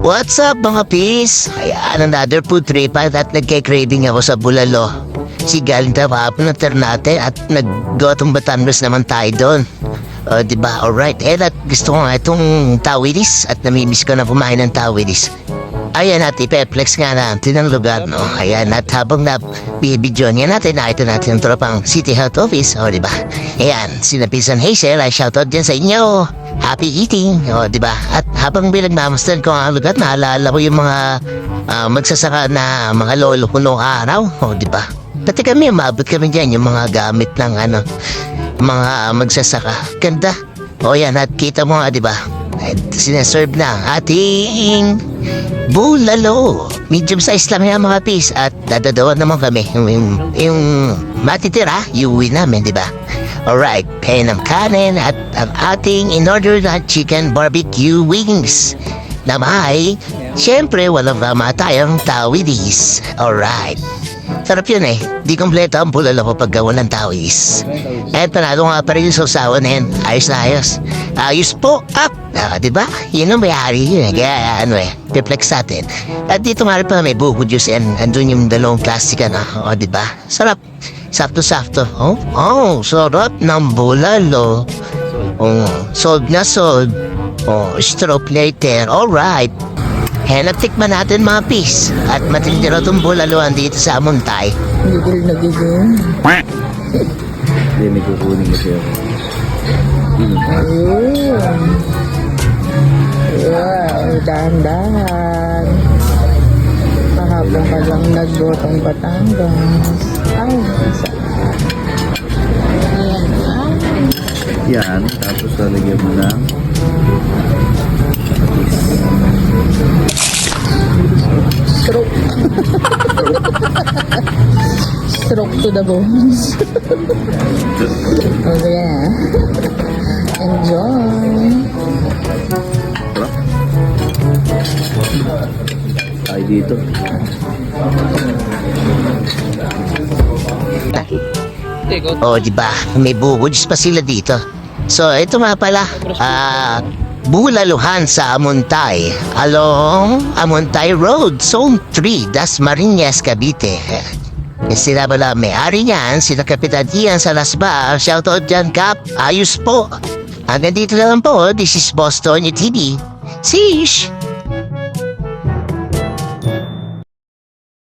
What's up mga pis? Ayan, another food trip at nagkay-craving ako sa bulalo. Si galing tayo kahapon ng Ternate at nag-gotong Batangas naman tayo doon. Diba? Alright. At gusto ko nga itong tawilis at namimiss ko na kumain ng tawilis. Ayan at ipeplex nga natin ang lugar, no? Ayan at habang nabibidyo niya natin, nakita natin ang tropang City Health Office, diba? Ayan, sinapisan Hazel, ay shoutout dyan sa inyo. Happy eating, diba? At habang binagmamasdan ko ang lugar, naalala ko yung mga magsasaka na mga lolo ko noong araw, diba? Dati kami, umabot kami dyan, yung mga gamit ng mga magsasaka. Ganda. Yan, at kita mo nga, diba? At sineserve na ang ating bulalo. Medium size lang yan mga pis. At dadadawan naman kami. Yung matitira, iuwi namin, diba? Alright, kaya ng kanin at ang ating in-order na chicken barbecue wings. Na may, syempre, walang tayong tawidis. Alright. Sarap yun eh. Di kompleto ang bulalo ko pagka walang tawis. At panalo nga pa rin yung sausawan na yun. Ayos na ayos. Ayos po up! Diba? Yun ang may-ari yun eh. Kaya piplex natin. At dito nga rin pa may buko juice and andun yung dalawang plastic diba? Sarap. Sakto-sakto. Sarap ng bulalo. Sold na sold. Stroke later. Alright. Natikman natin mga pis. At matindi raw itong bulaluan dito sa Amuntay. Gigil na gigil. Hindi, may kukunin kasi ako. Ayun. Wow, dahan-dahan. Kahapon ka lang nagbotong Batangas. Ay, saan? Yan, tapos lalagyan mo ng Stroke. Stroke to the bones. Okay. Enjoy. ay dito. Diba? May buhuds pa sila dito. So, ito nga pala. Bulaluhan sa Amuntay. Along Amuntay Road, Zone 3, Dasmariñas, Cavite. Sila pala may-ari niyan, sila Kapitan Ian Salasbar. Shoutout dyan, Kap. Ayos po. Hanggang dito na lang po. This is Boston TV. Sheesh!